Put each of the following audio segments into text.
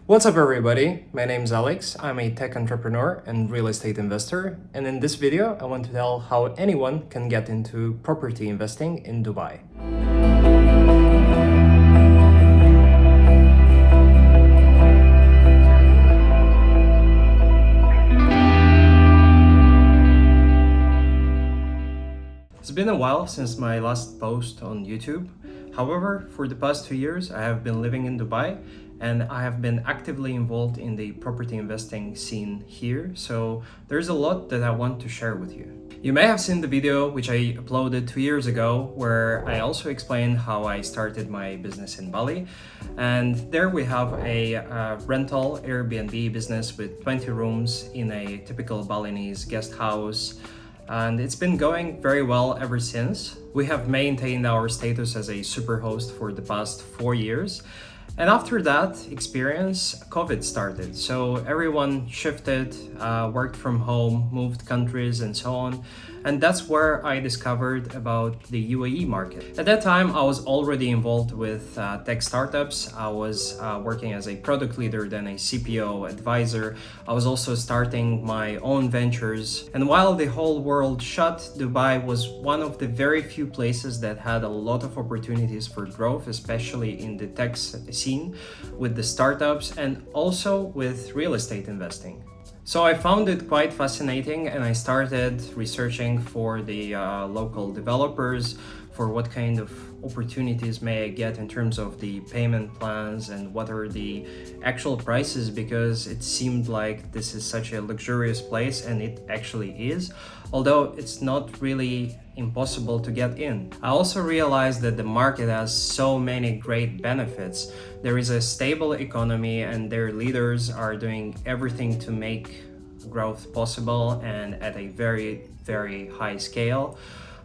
What's up everybody, my name is Alex, I'm a tech entrepreneur and real estate investor, and in this video I want to tell how anyone can get into property investing in Dubai. It's been a while since my last post on YouTube. However, for the past 2 years I have been living in Dubai and I have been actively involved in the property investing scene here, so there's a lot that I want to share with you. You may have seen the video which I uploaded 2 years ago where I also explained how I started my business in Bali, and there we have a rental Airbnb business with 20 rooms in a typical Balinese guest house. And it's been going very well ever since. We have maintained our status as a superhost for the past 4 years. And after that experience, COVID started. So everyone shifted, worked from home, moved countries and so on. And that's where I discovered about the UAE market. At that time, I was already involved with tech startups. I was working as a product leader, then a CPO advisor. I was also starting my own ventures. And while the whole world shut, Dubai was one of the very few places that had a lot of opportunities for growth, especially in the tech scene, with the startups and also with real estate investing. So I found it quite fascinating and I started researching for the local developers for what kind of opportunities may I get in terms of the payment plans and what are the actual prices, because it seemed like this is such a luxurious place, and it actually is, although it's not really impossible to get in. I also realized that the market has so many great benefits. There is a stable economy and their leaders are doing everything to make growth possible and at a very, very high scale.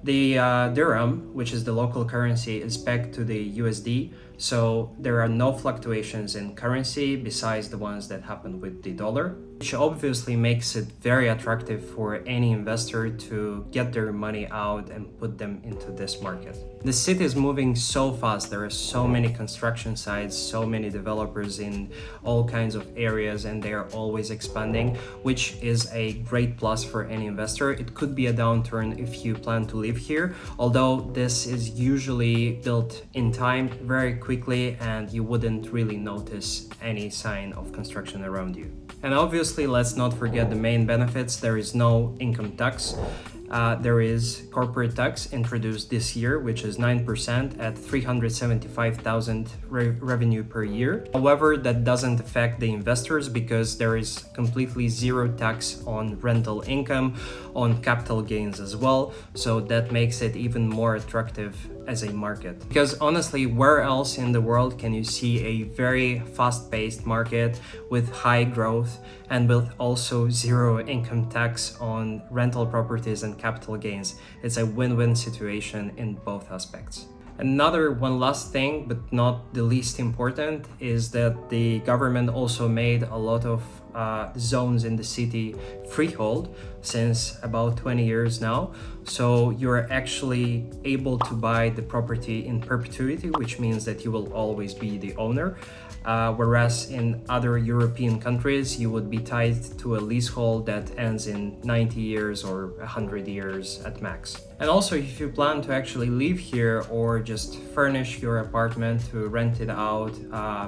The dirham, which is the local currency, is pegged to the USD, so there are no fluctuations in currency besides the ones that happen with the dollar, which obviously makes it very attractive for any investor to get their money out and put them into this market. The city is moving so fast. There are so many construction sites, so many developers in all kinds of areas, and they are always expanding, which is a great plus for any investor. It could be a downturn if you plan to live here, although this is usually built in time very quickly and you wouldn't really notice any sign of construction around you. And obviously, let's not forget the main benefits. There is no income tax. There is corporate tax introduced this year, which is 9% at 375,000 revenue per year. However, that doesn't affect the investors because there is completely zero tax on rental income, on capital gains as well. So that makes it even more attractive as a market. Because honestly, where else in the world can you see a very fast-paced market with high growth and with also zero income tax on rental properties and capital gains? It's a win-win situation in both aspects. Another one last thing, but not the least important, is that the government also made a lot of zones in the city freehold since about 20 years now. So you're actually able to buy the property in perpetuity, which means that you will always be the owner. Whereas in other European countries, you would be tied to a leasehold that ends in 90 years or 100 years at max. And also, if you plan to actually live here or just furnish your apartment to rent it out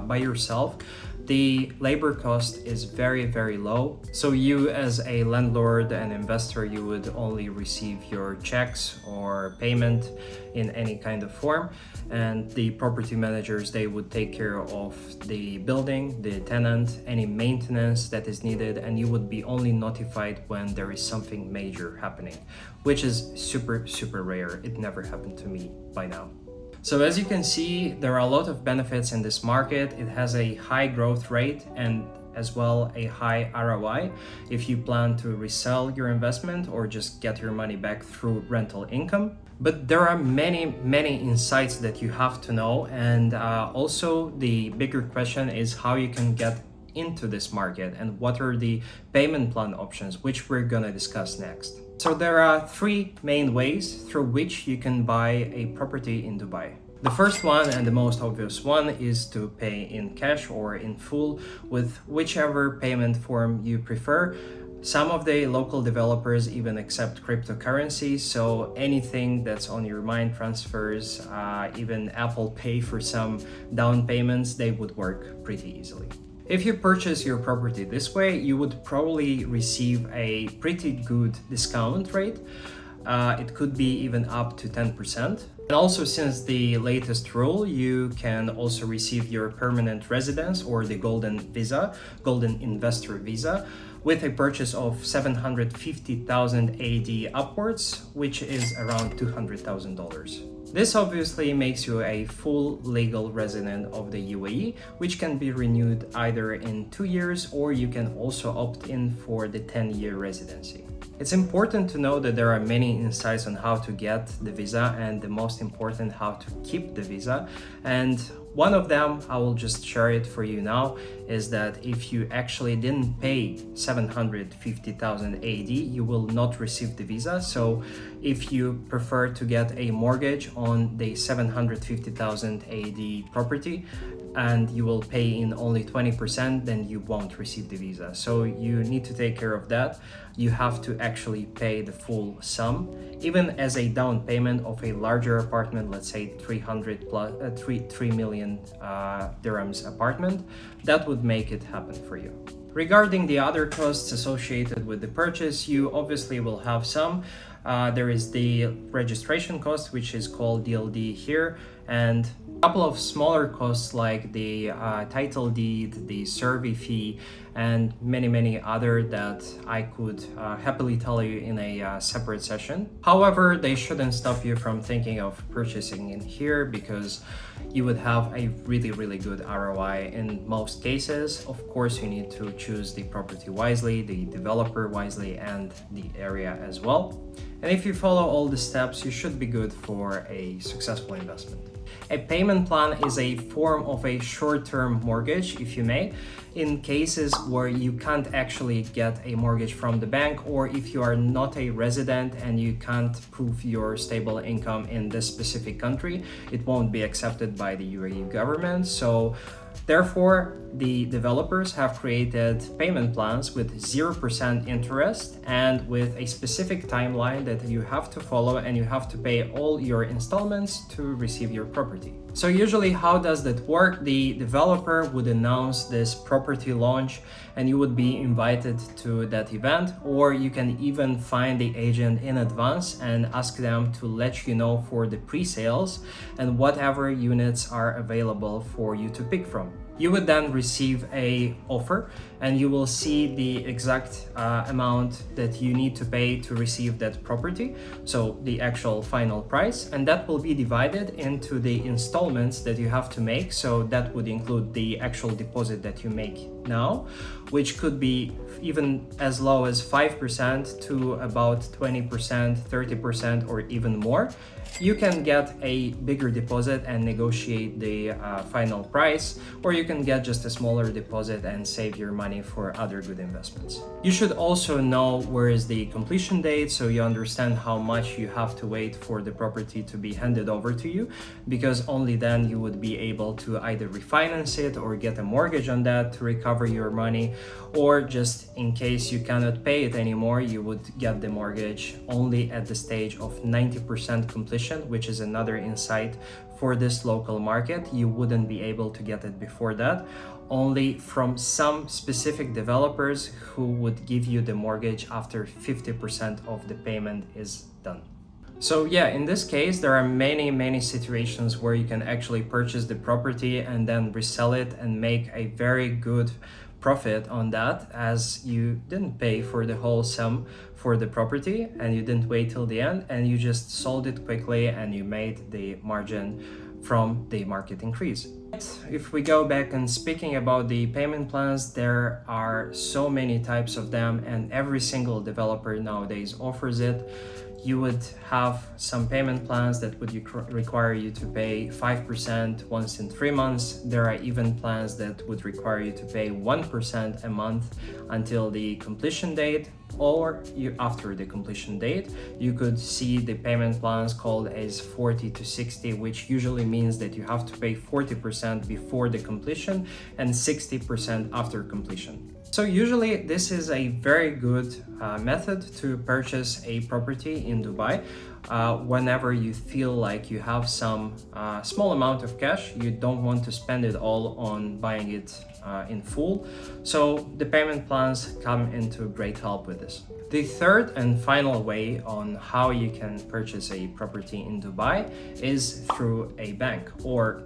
by yourself, the labor cost is very, very low. So you as a landlord and investor, you would only receive your checks or payment in any kind of form. And the property managers, they would take care of the building, the tenant, any maintenance that is needed, and you would be only notified when there is something major happening, which is super, super rare. It never happened to me by now. So as you can see, there are a lot of benefits in this market. It has a high growth rate and as well a high ROI if you plan to resell your investment or just get your money back through rental income. But there are many insights that you have to know, and also the bigger question is how you can get into this market and what are the payment plan options, which we're gonna discuss next. So there are 3 main ways through which you can buy a property in Dubai. The first one and the most obvious one is to pay in cash or in full with whichever payment form you prefer. Some of the local developers even accept cryptocurrency, so anything that's on your mind, transfers, even Apple Pay for some down payments, they would work pretty easily. If you purchase your property this way, you would probably receive a pretty good discount rate. It could be even up to 10%. And also, since the latest rule, you can also receive your permanent residence or the golden investor visa, with a purchase of 750,000 AD upwards, which is around $200,000. This obviously makes you a full legal resident of the UAE, which can be renewed either in 2 years, or you can also opt in for the 10-year residency. It's important to know that there are many insights on how to get the visa, and the most important, how to keep the visa. And one of them, I will just share it for you now, is that if you actually didn't pay 750,000 AD, you will not receive the visa. So if you prefer to get a mortgage on the 750,000 AD property, and you will pay in only 20%, then you won't receive the visa. So you need to take care of that. You have to actually pay the full sum, even as a down payment of a larger apartment, let's say 3 million dirhams apartment. That would make it happen for you. Regarding the other costs associated with the purchase, you obviously will have some. There is the registration cost, which is called DLD here, and a couple of smaller costs like the title deed, the survey fee, and many other that I could happily tell you in a separate session. However, they shouldn't stop you from thinking of purchasing in here, because you would have a really good ROI in most cases. Of course, you need to choose the property wisely, the developer wisely, and the area as well. And if you follow all the steps, you should be good for a successful investment. A payment plan is a form of a short-term mortgage, if you may, in cases where you can't actually get a mortgage from the bank, or if you are not a resident and you can't prove your stable income in this specific country, it won't be accepted by the UAE government. So therefore, the developers have created payment plans with 0% interest and with a specific timeline that you have to follow, and you have to pay all your installments to receive your property. So usually, how does that work? The developer would announce this property launch and you would be invited to that event, or you can even find the agent in advance and ask them to let you know for the pre-sales and whatever units are available for you to pick from. You would then receive a offer, and you will see the exact amount that you need to pay to receive that property, so the actual final price, and that will be divided into the installments that you have to make. So that would include the actual deposit that you make now, which could be even as low as 5% to about 20%, 30%, or even more. You can get a bigger deposit and negotiate the final price, or you can get just a smaller deposit and save your money for other good investments. You should also know where is the completion date, so you understand how much you have to wait for the property to be handed over to you, because only then you would be able to either refinance it or get a mortgage on that to recover your money, or just in case you cannot pay it anymore, you would get the mortgage only at the stage of 90% completion, which is another insight for this local market. You wouldn't be able to get it before that, only from some specific developers who would give you the mortgage after 50% of the payment is done. So yeah, in this case, there are many situations where you can actually purchase the property and then resell it and make a very good profit on that, as you didn't pay for the whole sum for the property and you didn't wait till the end, and you just sold it quickly and you made the margin from the market increase. If we go back and speaking about the payment plans, there are so many types of them, and every single developer nowadays offers it. You would have some payment plans that would require you to pay 5% once in 3 months. There are even plans that would require you to pay 1% a month until the completion date. or after the completion date. You could see the payment plans called as 40 to 60, which usually means that you have to pay 40% before the completion and 60% after completion. So usually this is a very good method to purchase a property in Dubai. Whenever you feel like you have some small amount of cash, you don't want to spend it all on buying it in full. So the payment plans come into great help with this. The third and final way on how you can purchase a property in Dubai is through a bank, or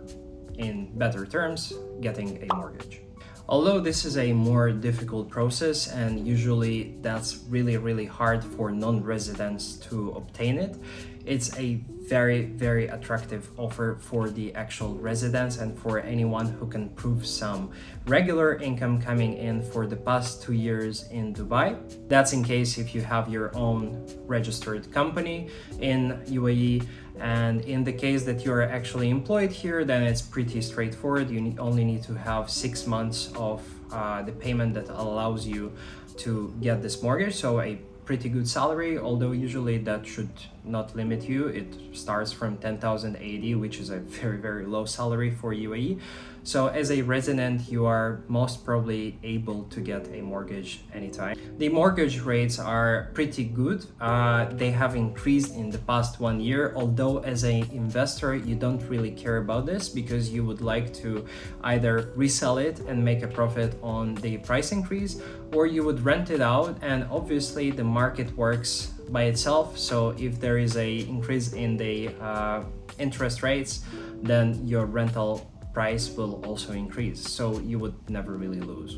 in better terms, getting a mortgage. Although this is a more difficult process and usually that's really hard for non-residents to obtain it, it's a very attractive offer for the actual residents and for anyone who can prove some regular income coming in for the past 2 years in Dubai. That's in case if you have your own registered company in UAE, and in the case that you're actually employed here, then it's pretty straightforward. You only need to have 6 months of the payment that allows you to get this mortgage. So a pretty good salary, although usually that should not limit you. It starts from 10,080, which is a very low salary for UAE. So as a resident, you are most probably able to get a mortgage anytime. The mortgage rates are pretty good. They have increased in the past 1 year, although as an investor, you don't really care about this because you would like to either resell it and make a profit on the price increase, or you would rent it out, and obviously the market works by itself. So if there is a increase in the interest rates, then your rental price will also increase, so you would never really lose.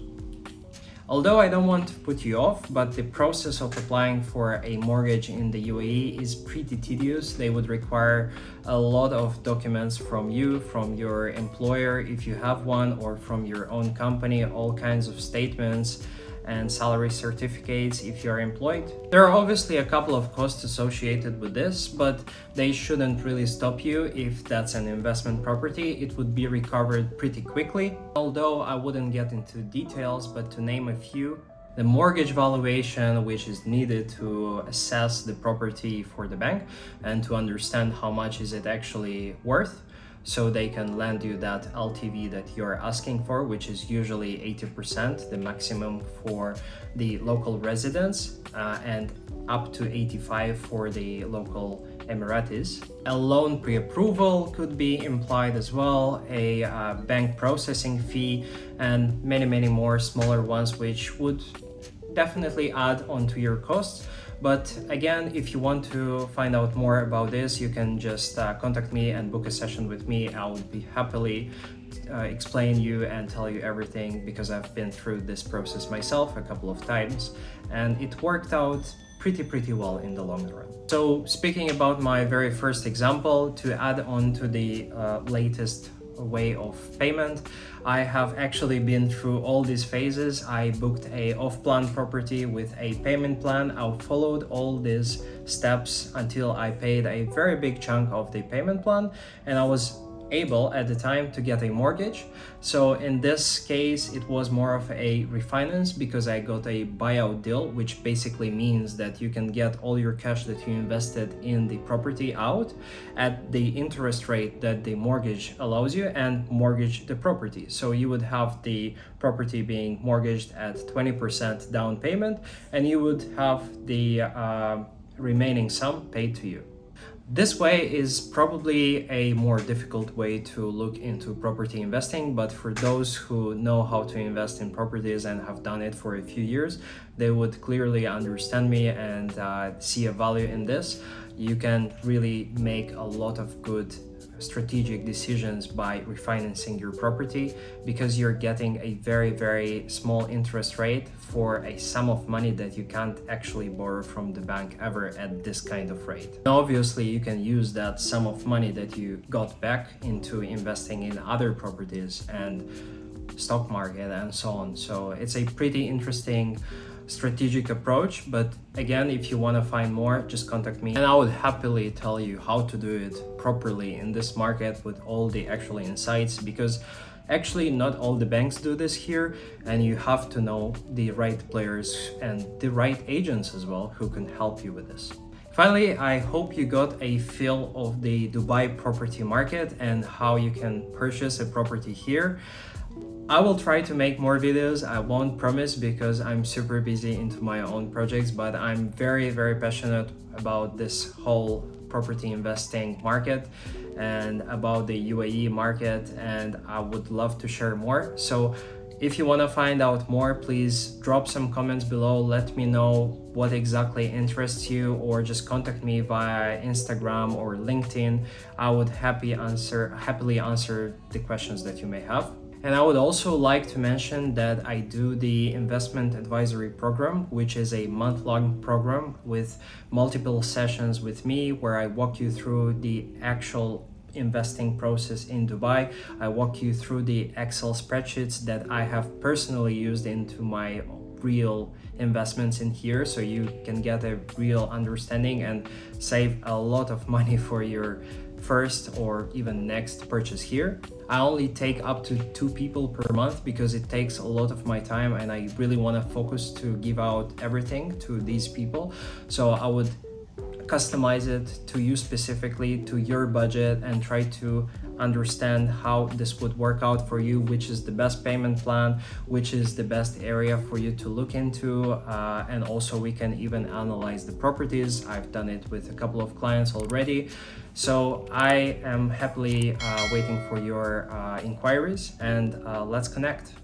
Although I don't want to put you off, but the process of applying for a mortgage in the UAE is pretty tedious. They would require a lot of documents from you, from your employer if you have one, or from your own company, all kinds of statements and salary certificates if you're employed. There are obviously a couple of costs associated with this, but they shouldn't really stop you. If that's an investment property, it would be recovered pretty quickly. Although I wouldn't get into details, but to name a few: the mortgage valuation, which is needed to assess the property for the bank and to understand how much is it actually worth, so they can lend you that LTV that you're asking for, which is usually 80%, the maximum for the local residents, and up to 85% for the local Emiratis. A loan pre-approval could be implied as well, a bank processing fee, and many more smaller ones, which would definitely add on to your costs. But again, if you want to find out more about this, you can just contact me and book a session with me. I would be happily explain you and tell you everything, because I've been through this process myself a couple of times and it worked out pretty well in the long run. So speaking about my very first example, to add on to the latest way of payment, I have actually been through all these phases. I booked a off-plan property with a payment plan. I followed all these steps until I paid a very big chunk of the payment plan, and I was able at the time to get a mortgage. So in this case, it was more of a refinance because I got a buyout deal, which basically means that you can get all your cash that you invested in the property out at the interest rate that the mortgage allows you, and mortgage the property. So you would have the property being mortgaged at 20% down payment, and you would have the remaining sum paid to you. This way is probably a more difficult way to look into property investing, but for those who know how to invest in properties and have done it for a few years, they would clearly understand me and see a value in this. You can really make a lot of good strategic decisions by refinancing your property, because you're getting a very small interest rate for a sum of money that you can't actually borrow from the bank ever at this kind of rate. And obviously you can use that sum of money that you got back into investing in other properties and stock market and so on. So it's a pretty interesting strategic approach. But again, if you want to find more, just contact me and I would happily tell you how to do it properly in this market with all the actual insights, because Actually, not all the banks do this here, and you have to know the right players and the right agents as well who can help you with this. Finally, I hope you got a feel of the Dubai property market and how you can purchase a property here. I will try to make more videos. I won't promise because I'm super busy into my own projects, but I'm very, very passionate about this whole property investing market and about the UAE market, and I would love to share more. So if you want to find out more, please drop some comments below. Let me know what exactly interests you, or just contact me via Instagram or LinkedIn. I would happily answer the questions that you may have. And I would also like to mention that I do the investment advisory program, which is a month-long program with multiple sessions with me where I walk you through the actual investing process in Dubai. I walk you through the Excel spreadsheets that I have personally used into my real investments in here, so you can get a real understanding and save a lot of money for your first or even next purchase here. I only take up to 2 people per month because it takes a lot of my time and I really want to focus to give out everything to these people. So I would customize it to you specifically, to your budget, and try to understand how this would work out for you, which is the best payment plan, which is the best area for you to look into, and also we can even analyze the properties. I've done it with a couple of clients already. So I am happily waiting for your inquiries, and let's connect.